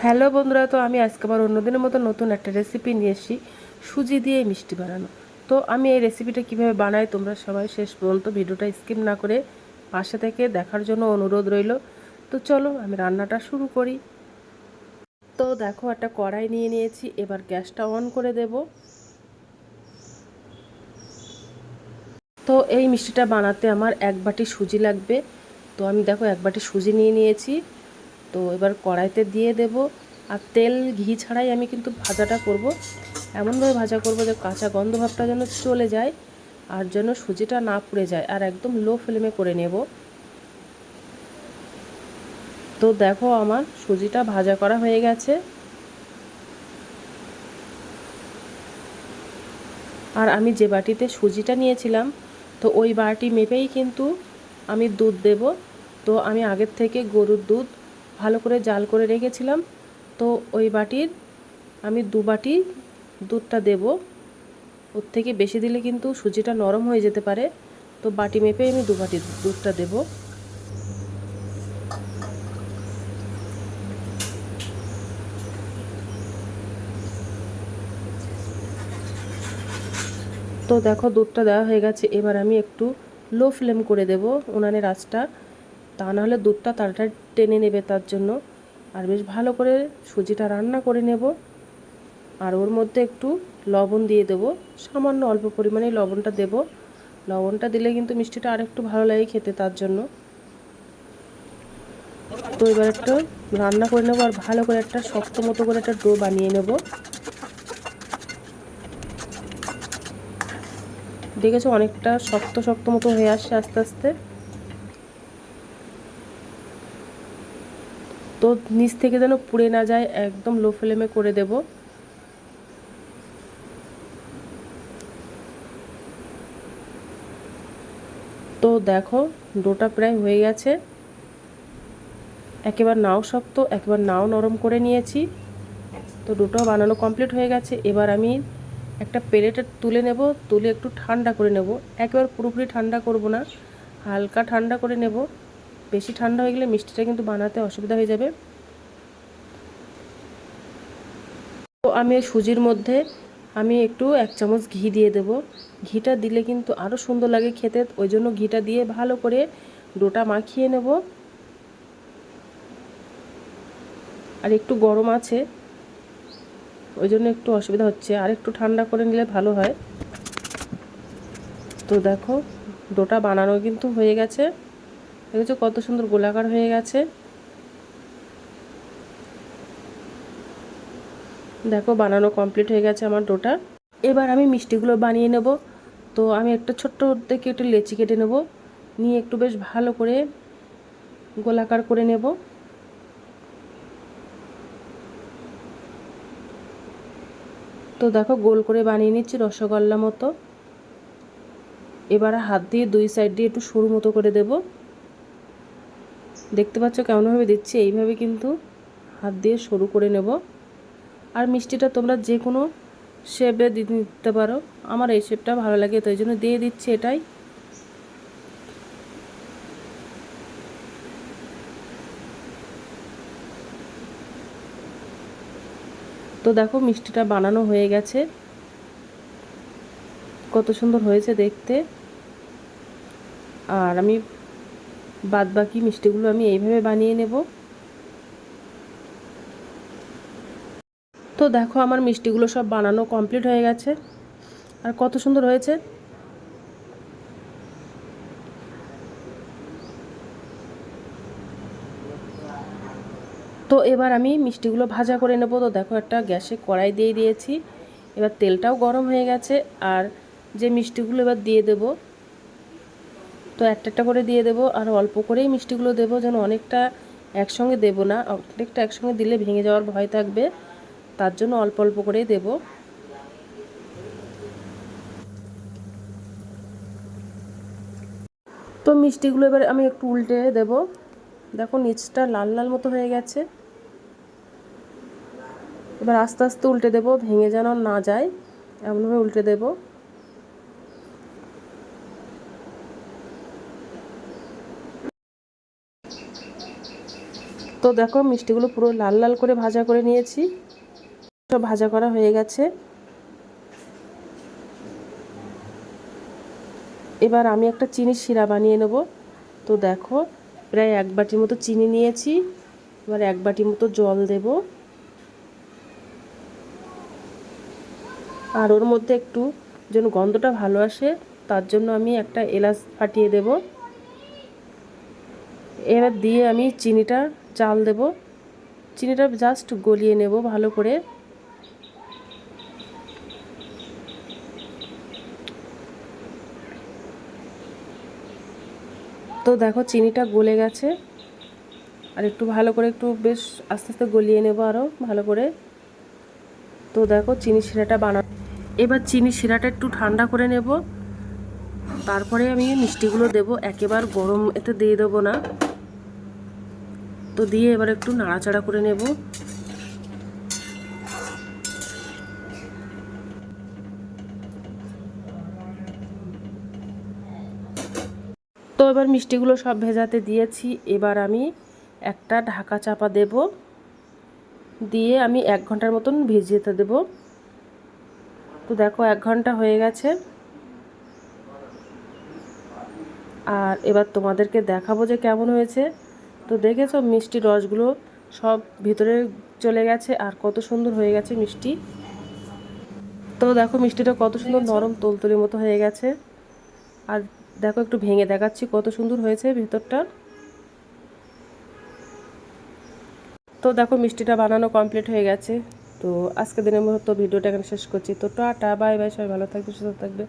Hello বন্ধুরা, তো আমি আজকে আবার অন্যদিনের মতো নতুন একটা রেসিপি নিয়ে এসেছি, সুজি দিয়ে মিষ্টি বানানো। তো আমি এই রেসিপিটা কিভাবে বানাই তোমরা সবাই শেষ পর্যন্ত ভিডিওটা স্কিপ না করে পাশে থেকে দেখার জন্য অনুরোধ রইল। তো চলো আমি রান্নাটা শুরু করি। তো দেখো, একটা কড়াই নিয়ে নিয়েছি, এবার গ্যাসটা অন করে দেব। তো এই মিষ্টিটা বানাতে আমার এক বাটি সুজি লাগবে। তো আমি দেখো এক বাটি সুজি নিয়ে নিয়েছি। তো এবার কড়াইতে দিয়ে দেব। আর তেল ঘি ছাড়াই আমি কিন্তু ভাজাটা করব। এমনভাবে ভাজা করব যে কাঁচা গন্ধ ভাবটা যেন চলে যায়, আর যেন সুজিটা না পুড়ে যায়, আর একদম লো ফ্লেমে করে নেব। তো দেখো আমার সুজিটা ভাজা করা হয়ে গেছে। আর আমি যে বাটিতে সুজিটা নিয়েছিলাম, তো ওই বাটি মেপেই কিন্তু আমি দুধ দেব। তো আমি আগের থেকে গরুর দুধ ভালো করে জাল করে রেখেছিলাম। তো ওই বাটির আমি 2 বাটি দুধটা দেব। ওর থেকে বেশি দিলে কিন্তু সুজিটা নরম হয়ে যেতে পারে। তো বাটি মেপে আমি 2 বাটি দুধটা দেব। তো দেখো দুধটা দেওয়া হয়ে গেছে। এবার আমি একটু লো ফ্লেম করে দেব উনানের আঁচটা, তা নাহলে দুধটা তাড়াতাড়ি টেনে নেবে তার জন্য। আর বেশ ভালো করে সুজিটা রান্না করে নেব। আর ওর মধ্যে একটু লবণ দিয়ে দেবো, সামান্য অল্প পরিমাণে লবণটা দেব। লবণটা দিলে কিন্তু মিষ্টিটা আর একটু ভালো লাগে খেতে, তার জন্য। তো এবার একটু রান্না করে নেবো, আর ভালো করে একটা শক্ত মতো করে একটা ডো বানিয়ে নেব। দেখেছো অনেকটা শক্ত শক্ত মতো হয়ে আসছে আস্তে আস্তে। তো নিচ থেকে যেন পুড়ে না যায়, একদম লো ফ্লেমে করে দেব। তো দেখো ডোটা প্রায় হয়ে গেছে। একেবারে নাও শক্ত, একেবারে নাও নরম করে নিয়েছি। তো ডোটাও বানানো কমপ্লিট হয়ে গেছে। এবার আমি একটা প্লেটে তুলে নেব, তুলে একটু ঠান্ডা করে নেব। একেবারে পুরোপুরি ঠান্ডা করব না, হালকা ঠান্ডা করে নেব। বেশি ঠান্ডা হয়ে গেলে মিষ্টিটা কিন্তু বানাতে অসুবিধা হয়ে যাবে। তো আমি সুজির মধ্যে আমি একটু 1 চামচ ঘি দিয়ে দেব। ঘিটা দিলে কিন্তু আরও সুন্দর লাগে খেতে, ওই জন্য ঘিটা দিয়ে ভালো করে ডোটা মাখিয়ে নেব। আর একটু গরম আছে, ওই জন্য একটু অসুবিধা হচ্ছে, আর একটু ঠান্ডা করে নিলে ভালো হয়। তো দেখো ডোটা বানানো কিন্তু হয়ে গেছে। দেখেছো কত সুন্দর গোলাকার হয়ে গেছে। দেখো বানানো কমপ্লিট হয়ে গেছে আমার ডোটা। এবার আমি মিষ্টিগুলো বানিয়ে নেব। তো আমি একটা ছোট্ট থেকে একটু লেচি কেটে নেব, নিয়ে একটু বেশ ভালো করে গোলাকার করে নেব। তো দেখো গোল করে বানিয়ে নিচ্ছি রসগোল্লা মতো। এবার হাত দিয়ে 2 সাইড দিয়ে একটু সরু মতো করে দেব। দেখতে পাচ্ছ কেমনভাবে দিচ্ছি, এইভাবে কিন্তু হাত দিয়ে সরু করে নেব। আর মিষ্টিটা তোমরা যে কোনো শেপে দিতে পারো, আমার এই শেপটা ভালো লাগে তো এই জন্য দিয়ে দিচ্ছি এটাই। তো দেখো মিষ্টিটা বানানো হয়ে গেছে, কত সুন্দর হয়েছে দেখতে। আর আমি বাদ বাকি মিষ্টিগুলো আমি এইভাবে বানিয়ে নেব। তো দেখো আমার মিষ্টিগুলো সব বানানো কমপ্লিট হয়ে গেছে, আর কত সুন্দর হয়েছে। তো এবার আমি মিষ্টিগুলো ভাজা করে নেব। তো দেখো একটা গ্যাসে কড়াই দিয়ে দিয়েছি, এবার তেলটাও গরম হয়ে গেছে। আর যে মিষ্টিগুলো এবার দিয়ে দেব, তো একটা একটা করে দিয়ে দেব। আর অল্প করেই মিষ্টিগুলো দেব, যেন অনেকটা একসঙ্গে দেব না, অনেকটা একসঙ্গে দিলে ভেঙে যাওয়ার ভয় থাকবে, তার জন্য অল্প অল্প করেই দেব। তো মিষ্টিগুলো এবার আমি একটু উল্টে দেব। দেখো নিচটা লাল লাল মতো হয়ে গেছে। এবার আস্তে আস্তে উল্টে দেব, ভেঙে যেন না যায়, এমনভাবে উল্টে দেব। তো দেখো মিষ্টিগুলো পুরো লাল লাল করে ভাজা করে নিয়েছি, সব ভাজা করা হয়ে গেছে। এবার আমি একটা চিনির শিরা বানিয়ে নেব। তো দেখো প্রায় 1 বাটির মতো চিনি নিয়েছি, এবার 1 বাটি মতো জল দেব, আর ওর মধ্যে একটু যেন গন্ধটা ভালো আসে তার জন্য আমি একটা এলাচ ফাটিয়ে দেব। এবার দিয়ে আমি চিনিটা চাল দেব, চিনিটা জাস্ট গলিয়ে নেব ভালো করে। তো দেখো চিনিটা গলে গেছে, আর একটু ভালো করে একটু বেশ আস্তে আস্তে গলিয়ে নেব আরও ভালো করে। তো দেখো চিনি শিরাটা বানানো, এবার চিনি শিরাটা একটু ঠান্ডা করে নেব, তারপরে আমি মিষ্টিগুলো দেব। একেবারে গরম এতে দিয়ে দেবো না। তো দিয়ে এবার একটু নাড়াচাড়া করে নেব। তো এবার মিষ্টিগুলো সব ভেজাতে দিয়েছি, এবার আমি একটা ঢাকা চাপা দেব, দিয়ে আমি 1 ঘন্টার মতন ভিজিয়ে দেব। তো দেখো 1 ঘন্টা হয়ে গেছে, আর এবার তোমাদেরকে দেখাবো যে কেমন হয়েছে। তো দেখেছো মিষ্টির রসগুলো সব ভিতরে চলে গেছে, আর কত সুন্দর হয়ে গেছে মিষ্টি। তো দেখো মিষ্টিটা কত সুন্দর নরম তুলতুলির মতো হয়ে গেছে, আর দেখো একটু ভেঙে দেখাচ্ছি কত সুন্দর হয়েছে ভিতরটা। তো দেখো মিষ্টিটা বানানো কমপ্লিট হয়ে গেছে। তো আজকের দিনের মতো ভিডিওটা এখানে শেষ করছি। তো টাটা বাই বাই, সবাই ভালো থাকবে, সুস্থ থাকবে।